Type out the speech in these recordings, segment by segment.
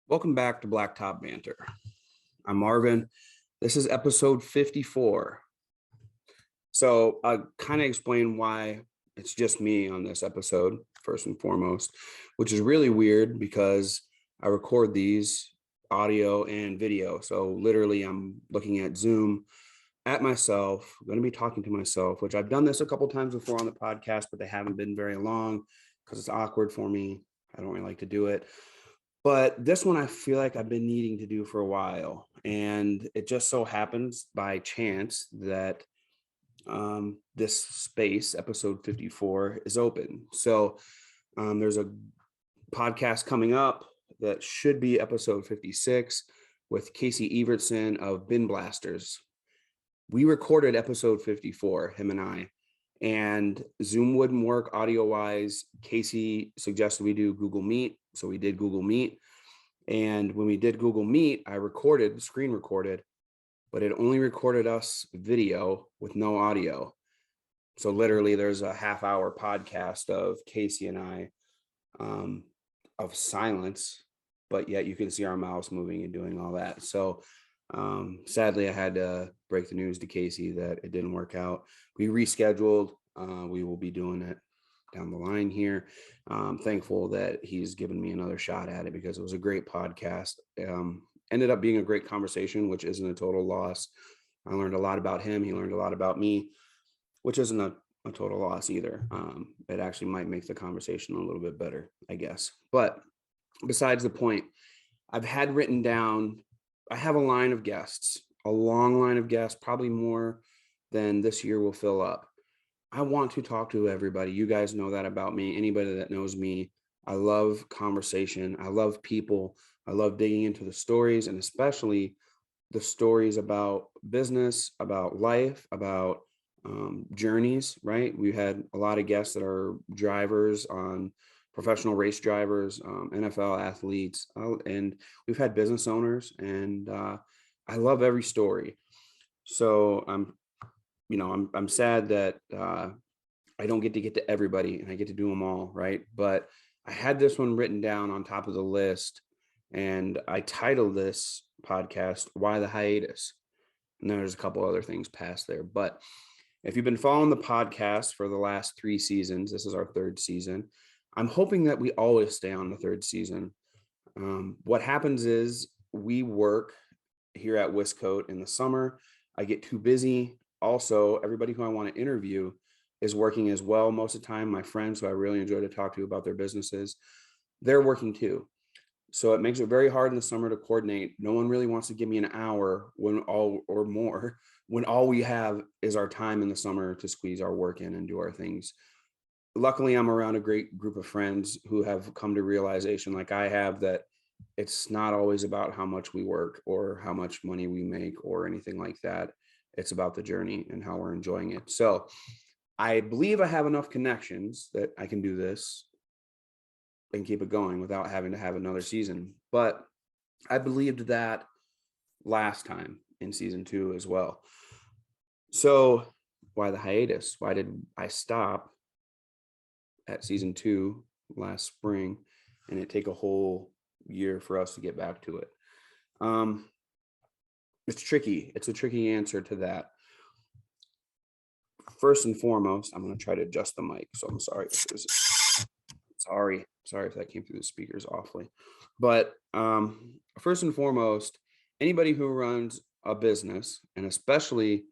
Welcome back to Blacktop Banter. I'm Marvin. This is episode 54. So I kind of explain why it's just me on this episode, first and foremost, which is really weird because I record these audio and video. So literally I'm looking at Zoom at myself, I'm going to be talking to myself, which I've done this a couple times before on the podcast, but they haven't been very long because it's awkward for me. I don't really like to do it. But this one I feel like I've been needing to do for a while. And it just so happens by chance that this space, episode 54, is open. So there's a podcast coming up that should be episode 56 with Casey Evertson of Bin Blasters. We recorded episode 54, him and I, and Zoom wouldn't work audio wise. Casey suggested we do Google Meet. So we did Google Meet. And when we did Google Meet, I screen recorded, but it only recorded us video with no audio. So literally there's a half-hour podcast of Casey and I of silence, but yet you can see our mouths moving and doing all that. So sadly, I had to break the news to Casey that it didn't work out. We rescheduled. We will be doing it down the line here. Thankful that he's given me another shot at it because it was a great podcast. Ended up being a great conversation, which isn't a total loss. I learned a lot about him. He learned a lot about me, which isn't a total loss either. It actually might make the conversation a little bit better, I guess. But besides the point, I've had written down, I have a line of guests, a long line of guests, probably more than this year will fill up. I want to talk to everybody. You guys know that about me. Anybody that knows me, I love conversation. I love people. I love digging into the stories, and especially the stories about business, about life, about journeys, right? We had a lot of guests that are drivers, on professional race drivers, NFL athletes, and we've had business owners, and I love every story. So I'm sad that I don't get to everybody and I get to do them all, right? But I had this one written down on top of the list, and I titled this podcast "Why the Hiatus?" And then there's a couple other things past there. But if you've been following the podcast for the last 3 seasons, this is our 3rd season. I'm hoping that we always stay on the 3rd season. What happens is we work here at Wiscote in the summer. I get too busy. Also, everybody who I want to interview is working as well. Most of the time, my friends who I really enjoy to talk to about their businesses, they're working too. So it makes it very hard in the summer to coordinate. No one really wants to give me an hour when all we have is our time in the summer to squeeze our work in and do our things. Luckily, I'm around a great group of friends who have come to realization, like I have, that it's not always about how much we work or how much money we make or anything like that. It's about the journey and how we're enjoying it. So I believe I have enough connections that I can do this and keep it going without having to have another season. But I believed that last time in season 2 as well. So why the hiatus? Why did I stop at season 2 last spring and it take a whole year for us to get back to it? It's tricky. It's a tricky answer to that. First and foremost, I'm going to try to adjust the mic. So I'm sorry. Sorry if that came through the speakers awfully. But first and foremost, anybody who runs a business, and especially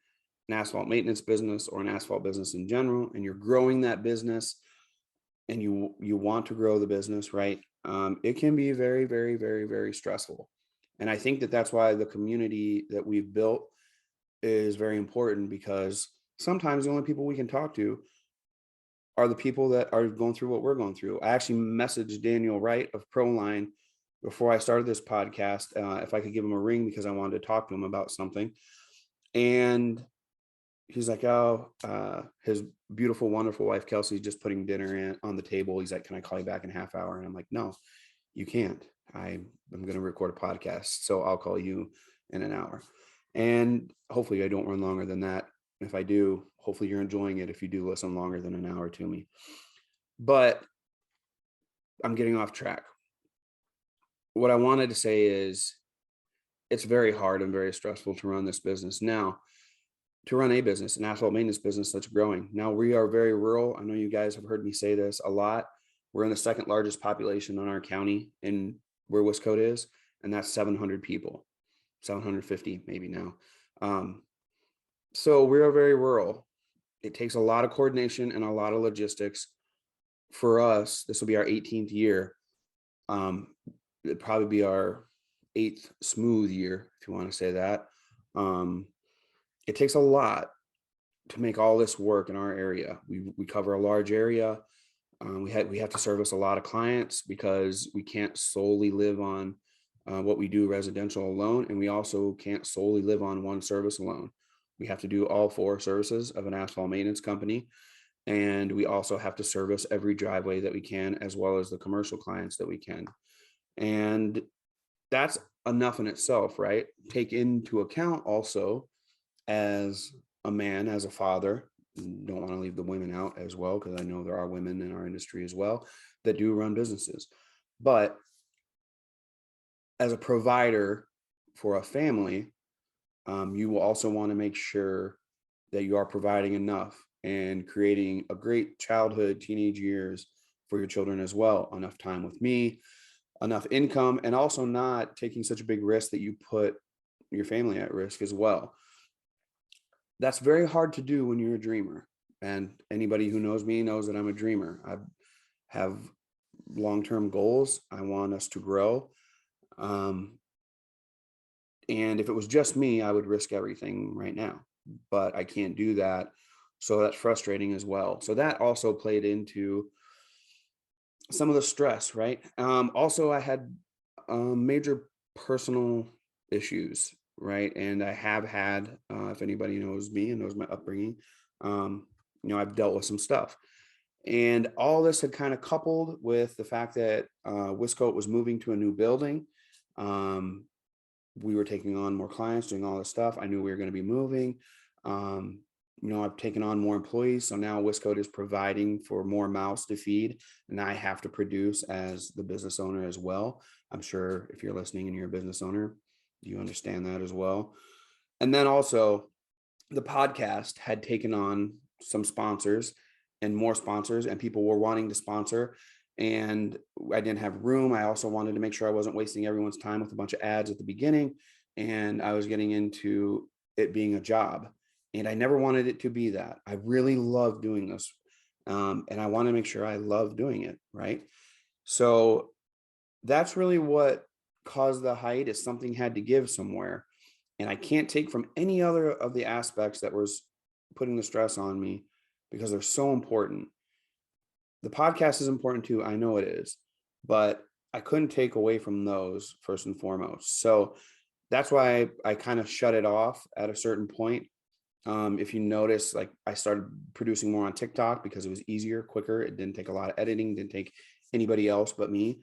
an asphalt maintenance business or an asphalt business in general, and you're growing that business and you want to grow the business, right? It can be very, very, very, very stressful. And I think that that's why the community that we've built is very important, because sometimes the only people we can talk to are the people that are going through what we're going through. I actually messaged Daniel Wright of Proline before I started this podcast if I could give him a ring because I wanted to talk to him about something. And he's like, his beautiful, wonderful wife, Kelsey, just putting dinner on the table. He's like, can I call you back in a half hour? And I'm like, no, you can't. I'm going to record a podcast, so I'll call you in an hour. And hopefully I don't run longer than that. If I do, hopefully you're enjoying it if you do listen longer than an hour to me. But I'm getting off track. what I wanted to say is it's very hard and very stressful to run this business. Now, to run a business, an asphalt maintenance business that's growing. Now, we are very rural. I know you guys have heard me say this a lot. We're in the second largest population in our county in where Wisco is, and that's 700 people, 750 maybe now. So we are very rural. It takes a lot of coordination and a lot of logistics. For us, this will be our 18th year. It'd probably be our 8th smooth year, if you want to say that. It takes a lot to make all this work in our area. We cover a large area. We have to service a lot of clients because we can't solely live on what we do residential alone, and we also can't solely live on one service alone. We have to do all 4 services of an asphalt maintenance company, and we also have to service every driveway that we can, as well as the commercial clients that we can. And that's enough in itself, right? Take into account also, as a man, as a father, don't want to leave the women out as well, because I know there are women in our industry as well that do run businesses. But as a provider for a family, you will also want to make sure that you are providing enough and creating a great childhood, teenage years for your children as well. Enough time with me, enough income, and also not taking such a big risk that you put your family at risk as well. That's very hard to do when you're a dreamer. And anybody who knows me knows that I'm a dreamer. I have long-term goals. I want us to grow. And if it was just me, I would risk everything right now, but I can't do that. So that's frustrating as well. So that also played into some of the stress, right? Also, I had major personal issues, right? And I have had, if anybody knows me and knows my upbringing, I've dealt with some stuff. And all this had kind of coupled with the fact that Wisco was moving to a new building. We were taking on more clients, doing all this stuff. I knew we were going to be moving. I've taken on more employees. So now Wisco is providing for more mouths to feed, and I have to produce as the business owner as well. I'm sure if you're listening and you're a business owner, you understand that as well. And then also the podcast had taken on some sponsors and more sponsors, and people were wanting to sponsor, and I didn't have room. I also wanted to make sure I wasn't wasting everyone's time with a bunch of ads at the beginning, and I was getting into it being a job, and I never wanted it to be that. I really love doing this, and I want to make sure I love doing it, right? So that's really what caused the hiatus. Something had to give somewhere, and I can't take from any other of the aspects that was putting the stress on me because they're so important. The podcast is important too. I know it is, but I couldn't take away from those first and foremost. So that's why I kind of shut it off at a certain point. If you notice, like, I started producing more on TikTok because it was easier, quicker. It didn't take a lot of editing, didn't take anybody else but me.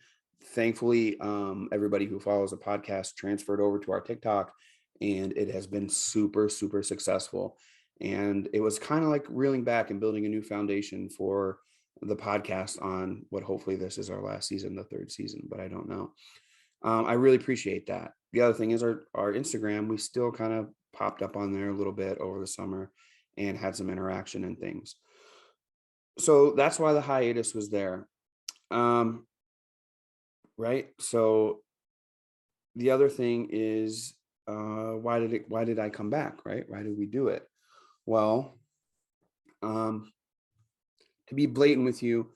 Thankfully, everybody who follows the podcast transferred over to our TikTok, and it has been super, super successful. And it was kind of like reeling back and building a new foundation for the podcast on what hopefully this is our last season, the 3rd season, but I don't know. I really appreciate that. The other thing is our Instagram, we still kind of popped up on there a little bit over the summer and had some interaction and things. So that's why the hiatus was there. Right. So the other thing is, why did I come back? Right. Why did we do it? Well, to be blatant with you,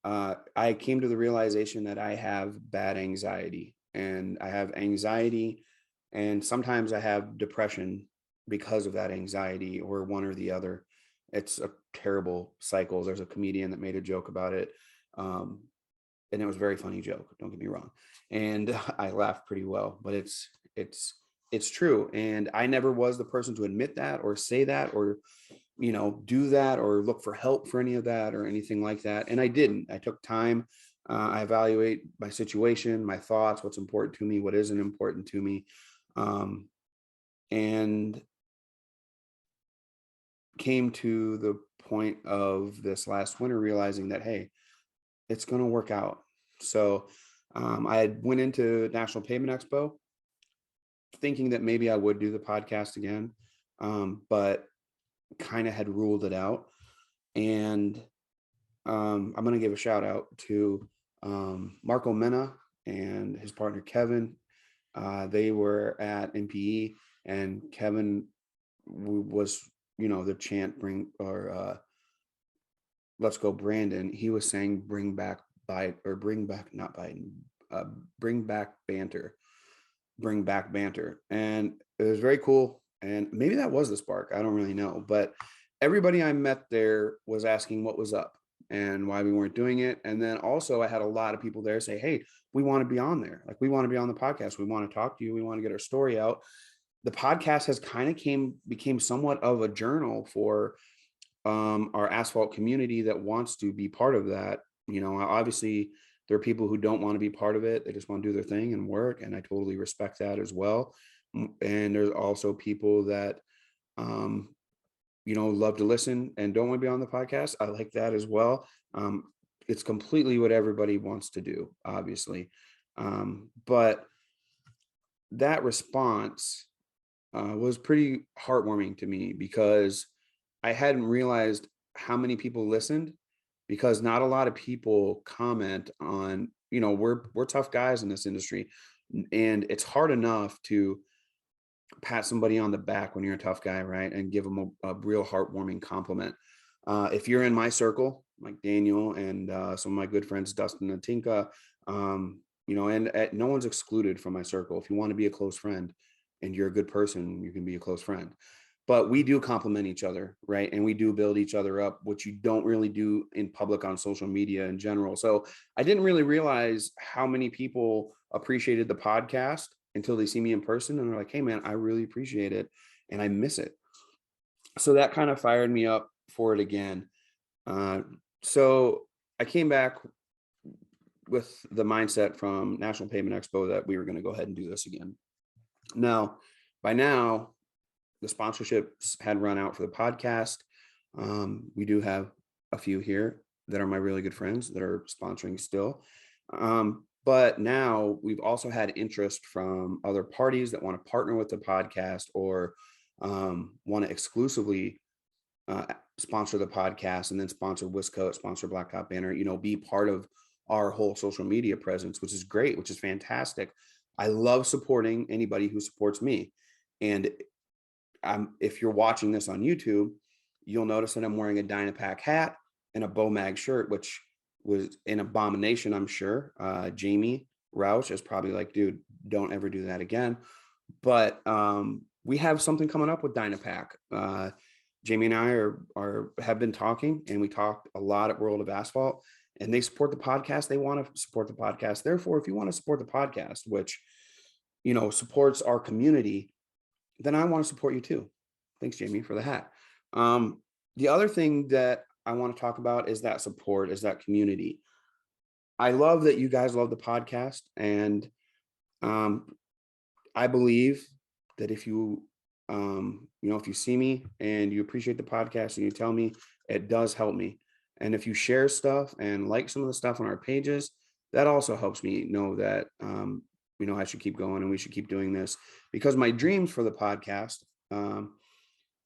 I came to the realization that I have bad anxiety, and I have anxiety, and sometimes I have depression because of that anxiety, or one or the other. It's a terrible cycle. There's a comedian that made a joke about it. And it was a very funny joke, don't get me wrong. And I laughed pretty well, but it's true. And I never was the person to admit that or say that or, do that or look for help for any of that or anything like that. And I didn't. I took time. I evaluate my situation, my thoughts, what's important to me, what isn't important to me. And came to the point of this last winter realizing that, hey, it's going to work out. So I had went into National Pavement Expo thinking that maybe I would do the podcast again, but kind of had ruled it out. And I'm going to give a shout out to Marco Mena and his partner Kevin. They were at MPE, and Kevin was, the chant bring, or let's go Brandon. He was saying bring back not Biden, bring back banter, bring back banter. And it was very cool. And maybe that was the spark. I don't really know. But everybody I met there was asking what was up and why we weren't doing it. And then also I had a lot of people there say, hey, we want to be on there. Like, we want to be on the podcast. We want to talk to you. We want to get our story out. The podcast has kind of became somewhat of a journal for our asphalt community that wants to be part of that. Obviously there are people who don't want to be part of it. They just want to do their thing and work. And I totally respect that as well. And there's also people that, love to listen and don't want to be on the podcast. I like that as well. It's completely what everybody wants to do, obviously. But that response was pretty heartwarming to me, because I hadn't realized how many people listened, because not a lot of people comment on, we're tough guys in this industry, and it's hard enough to pat somebody on the back when you're a tough guy, right? And give them a real heartwarming compliment. If you're in my circle, like Daniel and some of my good friends, Dustin and Tinka, and no one's excluded from my circle. If you want to be a close friend and you're a good person, you can be a close friend. But we do compliment each other, right? And we do build each other up, which you don't really do in public on social media in general. So I didn't really realize how many people appreciated the podcast until they see me in person and they're like, hey man, I really appreciate it and I miss it. So that kind of fired me up for it again. So I came back with the mindset from National Pavement Expo that we were going to go ahead and do this again. Now, by now, the sponsorships had run out for the podcast. We do have a few here that are my really good friends that are sponsoring still. But now we've also had interest from other parties that want to partner with the podcast, or want to exclusively sponsor the podcast, and then sponsor Wiscoat, sponsor Blacktop Banter, be part of our whole social media presence, which is great, which is fantastic. I love supporting anybody who supports me. And if you're watching this on YouTube, you'll notice that I'm wearing a Dynapack hat and a Bomag shirt, which was an abomination, I'm sure. Jamie Roush is probably like, dude, don't ever do that again. But we have something coming up with Dynapack. Jamie and I have been talking, and we talked a lot at World of Asphalt, and they support the podcast. They want to support the podcast. Therefore, if you want to support the podcast, which, supports our community, then I want to support you too. Thanks, Jamie, for the hat. The other thing that I want to talk about is that support, is that community. I love that you guys love the podcast. And I believe that if you, if you see me and you appreciate the podcast and you tell me, it does help me. And if you share stuff and like some of the stuff on our pages, that also helps me know that, I should keep going and we should keep doing this, because my dreams for the podcast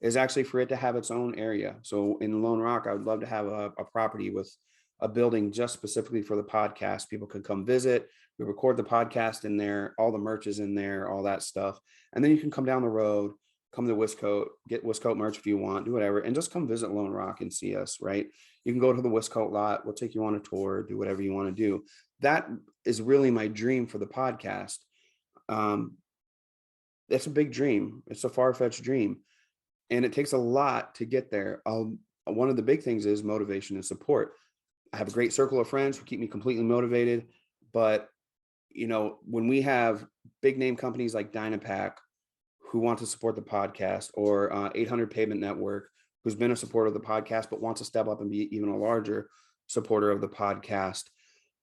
is actually for it to have its own area. So in Lone Rock, I would love to have a property with a building just specifically for the podcast. People could come visit. We record the podcast in there. All the merch is in there, all that stuff. And then you can come down the road, come to Wiscoat, get Wiscoat merch if you want, do whatever, and just come visit Lone Rock and see us, right? You can go to the Wiscoat lot. We'll take you on a tour, do whatever you want to do. That is really my dream for the podcast. It's a big dream. It's a far-fetched dream. And it takes a lot to get there. One of the big things is motivation and support. I have a great circle of friends who keep me completely motivated. But, when we have big name companies like Dynapack who want to support the podcast, or 800 Pavement Network, who's been a supporter of the podcast, but wants to step up and be even a larger supporter of the podcast,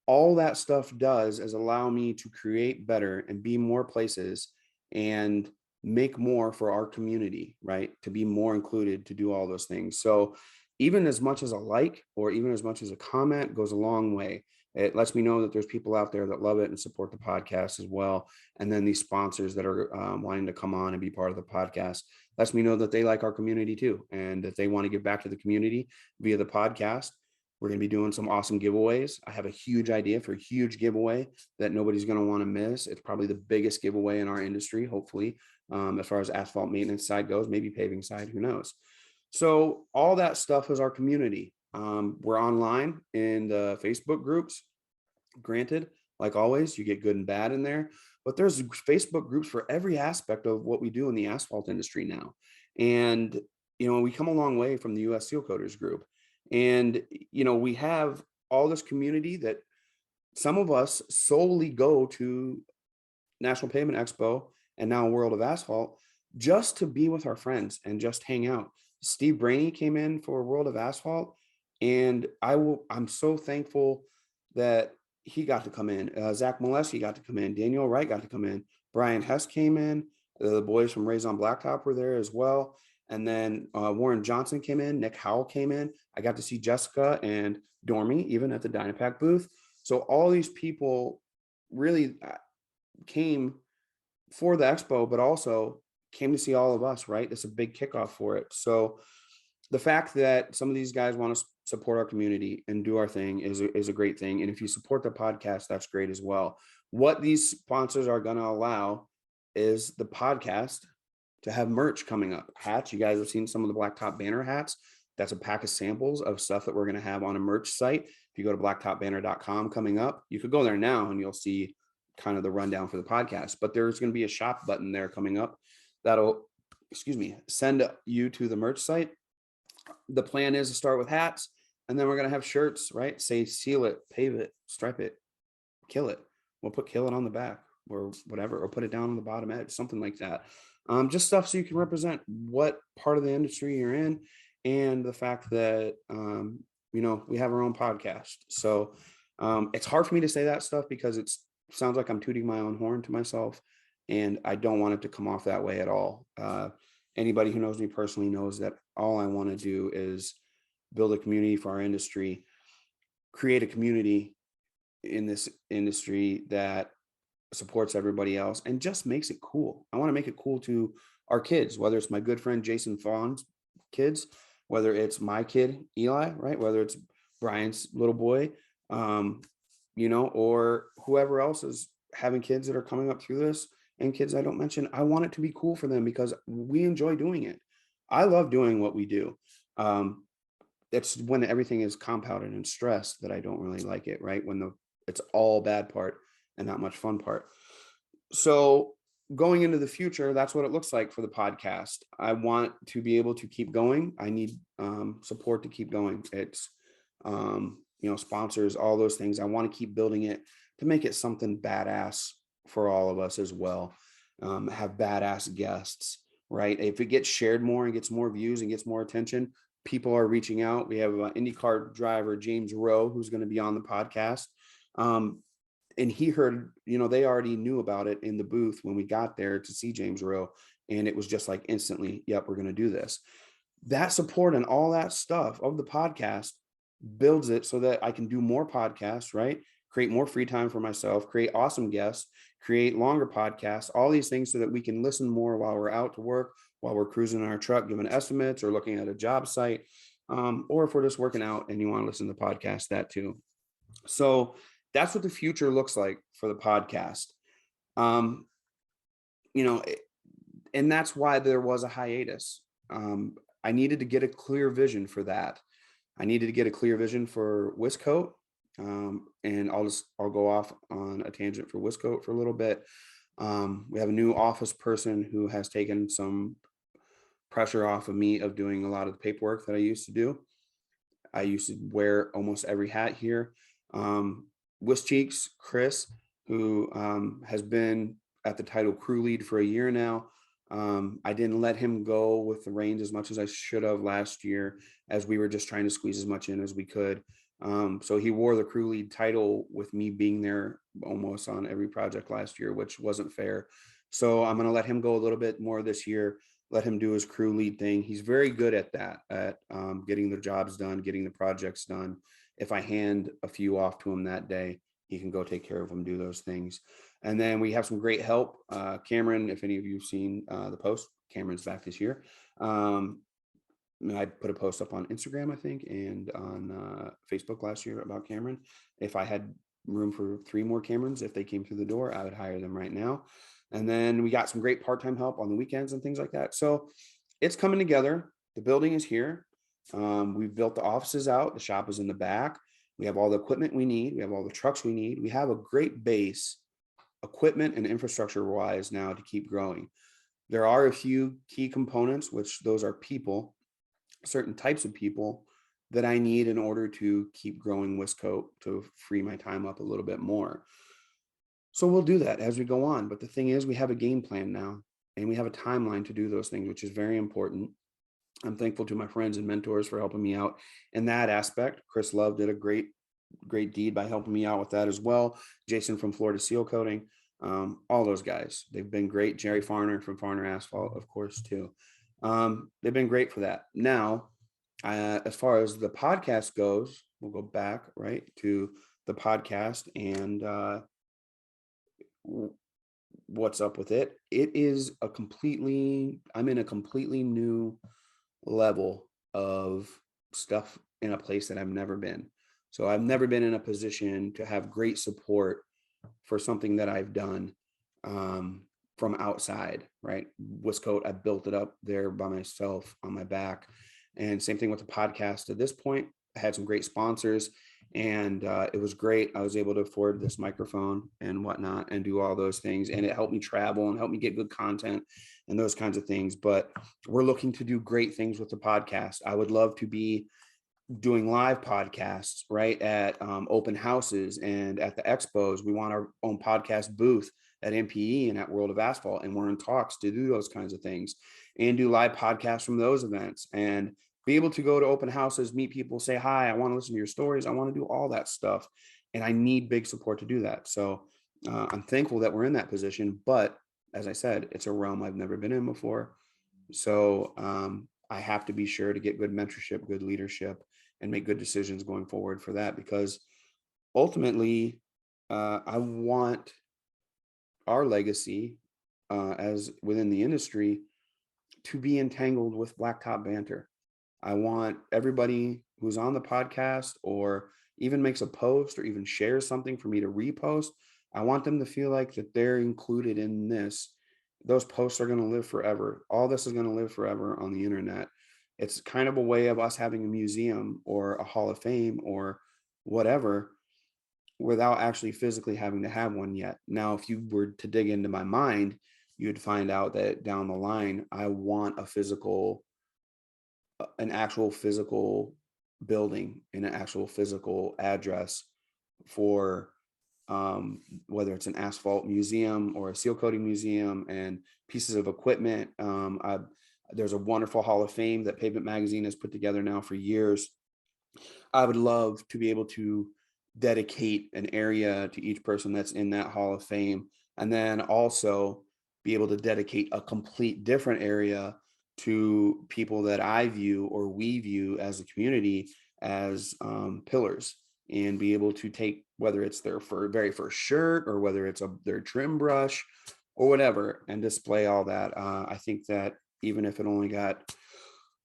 all that stuff does is allow me to create better and be more places and make more for our community, right? To be more included, to do all those things. So even as much as a like, or even as much as a comment, goes a long way. It lets me know that there's people out there that love it and support the podcast as well. And then these sponsors that are wanting to come on and be part of the podcast lets me know that they like our community too, and that they want to give back to the community via the podcast. We're going to be doing some awesome giveaways. I have a huge idea for a huge giveaway that nobody's going to want to miss. It's probably the biggest giveaway in our industry, hopefully, as far as asphalt maintenance side goes, maybe paving side, who knows. So all that stuff is our community. We're online in the Facebook groups. Granted, like always, you get good and bad in there, but there's Facebook groups for every aspect of what we do in the asphalt industry now. And, we come a long way from the US Seal Coaters group. And, we have all this community that some of us solely go to National Pavement Expo and now World of Asphalt just to be with our friends and just hang out. Steve Brainy came in for World of Asphalt, and I'm so thankful that he got to come in. Zach Molesky got to come in. Daniel Wright got to come in. Brian Hess came in. The boys from Raise on Blacktop were there as well. And then Warren Johnson came in. Nick Howell came in. I got to see Jessica and Dormy even at the Dynapack booth. So all these people really came for the expo, but also came to see all of us, right? It's a big kickoff for it. So the fact that some of these guys want to support our community and do our thing is a great thing. And if you support the podcast, that's great as well. What these sponsors are going to allow is the podcast to have merch coming up. Hats, you guys have seen some of the Blacktop Banter hats. That's a pack of samples of stuff that we're going to have on a merch site. If you go to blacktopbanter.com coming up, you could go there now and you'll see kind of the rundown for the podcast. But there's going to be a shop button there coming up that'll, send you to the merch site. The plan is to start with hats, and then we're going to have shirts, right? Say, seal it, pave it, stripe it, kill it. We'll put kill it on the back or whatever, or put it down on the bottom edge, something like that. Just stuff so you can represent what part of the industry you're in, and the fact that, we have our own podcast. So it's hard for me to say that stuff because it sounds like I'm tooting my own horn to myself, and I don't want it to come off that way at all. Anybody who knows me personally knows that all I want to do is build a community for our industry, create a community in this industry that supports everybody else and just makes it cool. I want to make it cool to our kids, whether it's my good friend Jason Fawn's kids, whether it's my kid Eli, right? Whether it's Brian's little boy, or whoever else is having kids that are coming up through this, and kids I don't mention. I want it to be cool for them because we enjoy doing it. I love doing what we do. It's when everything is compounded and stressed that I don't really like it, right? When it's all bad part and not much fun part. So going into the future, that's what it looks like for the podcast. I want to be able to keep going. I need support to keep going. It's, sponsors, all those things. I want to keep building it to make it something badass for all of us as well. Have badass guests, right? If it gets shared more and gets more views and gets more attention, people are reaching out. We have an IndyCar driver, James Rowe, who's going to be on the podcast. And he heard, they already knew about it in the booth when we got there to see James Rowe. And it was just like instantly, yep, we're going to do this. That support and all that stuff of the podcast builds it so that I can do more podcasts, right? Create more free time for myself, create awesome guests, create longer podcasts, all these things so that we can listen more while we're out to work, while we're cruising in our truck, giving estimates or looking at a job site, or if we're just working out and you want to listen to the podcast, that too. So that's what the future looks like for the podcast. And that's why there was a hiatus. I needed to get a clear vision for that. I needed to get a clear vision for Wiscoat. And I'll go off on a tangent for Wiscoat for a little bit. We have a new office person who has taken some pressure off of me of doing a lot of the paperwork that I used to do. I used to wear almost every hat here. Cheeks, Chris, who has been at the title crew lead for a year now. I didn't let him go with the reins as much as I should have last year, as we were just trying to squeeze as much in as we could. So he wore the crew lead title with me being there almost on every project last year, which wasn't fair. So I'm going to let him go a little bit more this year, let him do his crew lead thing. He's very good at that, at getting the jobs done, getting the projects done. if I hand a few off to him that day, he can go take care of them, do those things. And then we have some great help. Cameron, if any of you have seen the post, Cameron's back this year. I put a post up on Instagram, I think, and on Facebook last year about Cameron. If I had room for 3 more Camerons, if they came through the door, I would hire them right now. And then we got some great part-time help on the weekends and things like that. So it's coming together. The building is here. We've built the offices out. The shop is in the back. We have all the equipment we need. We have all the trucks we need. We have a great base, equipment and infrastructure wise, now to keep growing. There are a few key components, which those are people, certain types of people that I need in order to keep growing Wiscoat, to free my time up a little bit more. So we'll do that as we go on. But the thing is, we have a game plan now, and we have a timeline to do those things, which is very important. I'm thankful to my friends and mentors for helping me out in that aspect. Chris Love did a great deed by helping me out with that as well. Jason from Florida Seal Coating, all those guys, they've been great. Jerry Farner from Farner Asphalt, of course, too. They've been great for that. Now, as far as the podcast goes, we'll go back right to the podcast and what's up with it. It is I'm in a completely new level of stuff in a place that I've never been. So I've never been in a position to have great support for something that I've done from outside, right? Wiscoat, I built it up there by myself on my back. And same thing with the podcast. At this point, I had some great sponsors, and it was great. I was able to afford this microphone and whatnot and do all those things. And it helped me travel and helped me get good content and those kinds of things. But we're looking to do great things with the podcast. I would love to be doing live podcasts, right, at open houses and at the expos. We want our own podcast booth at MPE and at World of Asphalt, and we're in talks to do those kinds of things and do live podcasts from those events and be able to go to open houses, meet people, say hi, I want to listen to your stories, I want to do all that stuff, and I need big support to do that. So I'm thankful that we're in that position, but as I said, it's a realm I've never been in before. So I have to be sure to get good mentorship, good leadership, and make good decisions going forward for that, because ultimately I want our legacy as within the industry to be entangled with Blacktop Banter. I want everybody who's on the podcast or even makes a post or even shares something for me to repost, I want them to feel like that they're included in this. Those posts are going to live forever. All this is going to live forever on the internet. It's kind of a way of us having a museum or a hall of fame or whatever without actually physically having to have one yet. Now, if you were to dig into my mind, you'd find out that down the line, I want an actual physical building and an actual physical address for whether it's an asphalt museum or a seal coating museum and pieces of equipment. There's a wonderful Hall of Fame that Pavement Magazine has put together now for years. I would love to be able to dedicate an area to each person that's in that Hall of Fame, and then also be able to dedicate a complete different area to people that I view or we view as a community as pillars, and be able to take, whether it's their very first shirt or whether it's their trim brush or whatever, and display all that. I think that even if it only got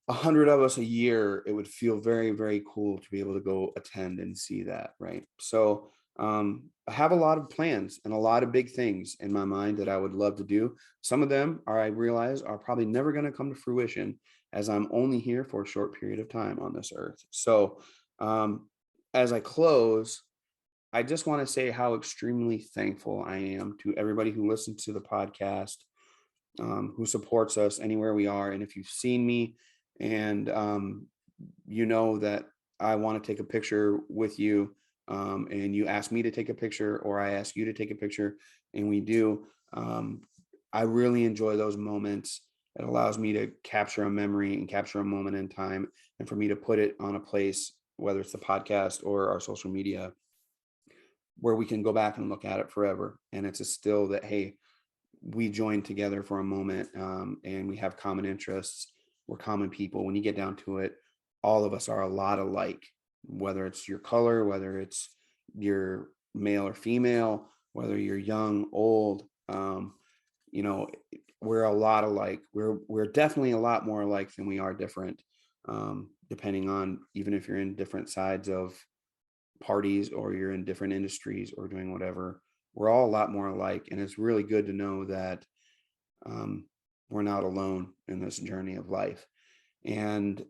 100 of us a year, it would feel very, very cool to be able to go attend and see that, right? So I have a lot of plans and a lot of big things in my mind that I would love to do. Some of them I realize are probably never going to come to fruition, as I'm only here for a short period of time on this earth. So as I close, I just want to say how extremely thankful I am to everybody who listens to the podcast, who supports us anywhere we are. And if you've seen me and you know that I want to take a picture with you, and you ask me to take a picture, or I ask you to take a picture, and we do, I really enjoy those moments. It allows me to capture a memory and capture a moment in time, and for me to put it on a place, whether it's the podcast or our social media, where we can go back and look at it forever. And it's a still that, hey, we joined together for a moment, and we have common interests. We're common people. When you get down to it, all of us are a lot alike. whether it's your color, whether it's your male or female, whether you're young, old, you know, we're a lot alike. We're definitely a lot more alike than we are different, depending on even if you're in different sides of parties or you're in different industries or doing whatever. We're all a lot more alike, and it's really good to know that we're not alone in this journey of life. And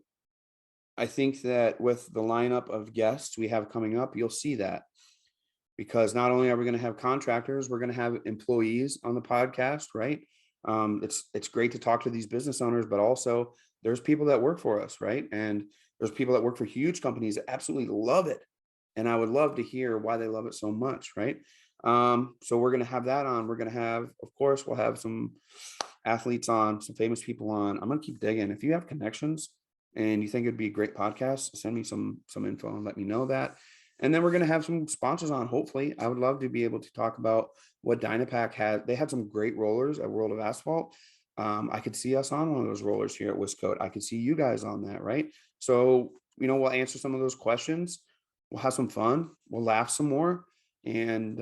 I think that with the lineup of guests we have coming up, you'll see that, because not only are we going to have contractors, we're going to have employees on the podcast, right? It's great to talk to these business owners, but also there's people that work for us, right? And there's people that work for huge companies that absolutely love it, and I would love to hear why they love it so much, right? So we're going to have that on. We're going to have, of course, we'll have some athletes on, some famous people on. I'm going to keep digging. If you have connections and you think it'd be a great podcast, send me some info and let me know that. And then we're going to have some sponsors on. Hopefully, I would love to be able to talk about what Dynapack had. They had some great rollers at World of Asphalt. I could see us on one of those rollers here at Wiscoat. I could see you guys on that, right? So, we'll answer some of those questions. We'll have some fun. We'll laugh some more, and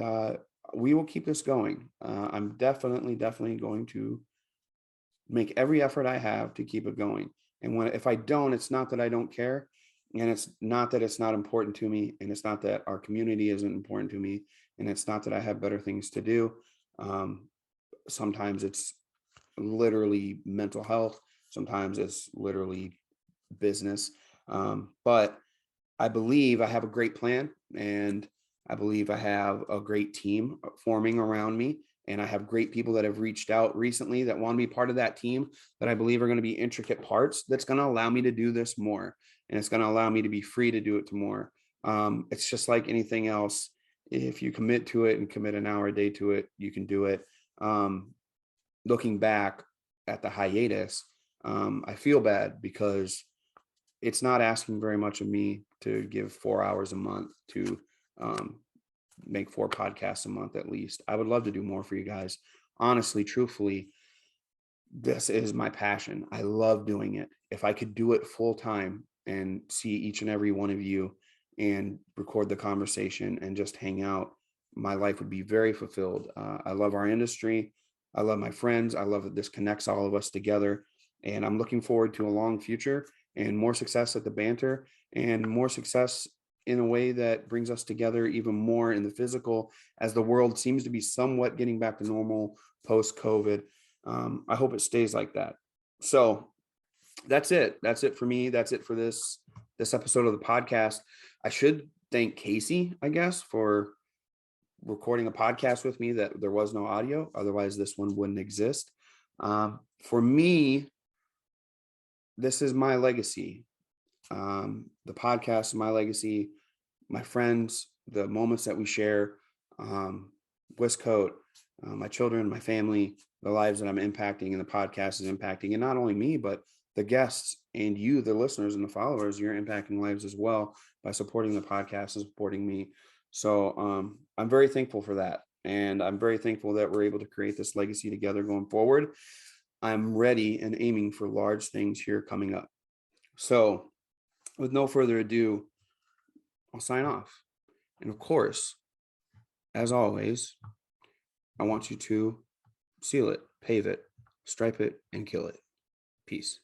we will keep this going. I'm definitely going to make every effort I have to keep it going. And if I don't, it's not that I don't care, and it's not that it's not important to me, and it's not that our community isn't important to me, and it's not that I have better things to do. Sometimes it's literally mental health. Sometimes it's literally business. But I believe I have a great plan, and I believe I have a great team forming around me. And I have great people that have reached out recently that want to be part of that team that I believe are going to be intricate parts that's going to allow me to do this more. And it's going to allow me to be free to do it to more. It's just like anything else. If you commit to it and commit an hour a day to it, you can do it. Looking back at the hiatus, I feel bad because it's not asking very much of me to give 4 hours a month to make 4 podcasts a month at least. I would love to do more for you guys. Honestly, truthfully, this is my passion. I love doing it. If I could do it full time and see each and every one of you and record the conversation and just hang out, my life would be very fulfilled. I love our industry. I love my friends. I love that this connects all of us together. And I'm looking forward to a long future and more success at the Banter, and more success in a way that brings us together even more in the physical, as the world seems to be somewhat getting back to normal post-COVID. I hope it stays like that. So that's it. That's it for me. That's it for this episode of the podcast. I should thank Casey, I guess, for recording a podcast with me that there was no audio. Otherwise, this one wouldn't exist. For me, this is my legacy. The podcast is my legacy, my friends, the moments that we share, Westcoat, my children, my family, the lives that I'm impacting, and the podcast is impacting. And not only me, but the guests and you, the listeners and the followers, you're impacting lives as well by supporting the podcast and supporting me. So I'm very thankful for that. And I'm very thankful that we're able to create this legacy together going forward. I'm ready and aiming for large things here coming up. So with no further ado, I'll sign off. And of course, as always, I want you to seal it, pave it, stripe it, and kill it. Peace.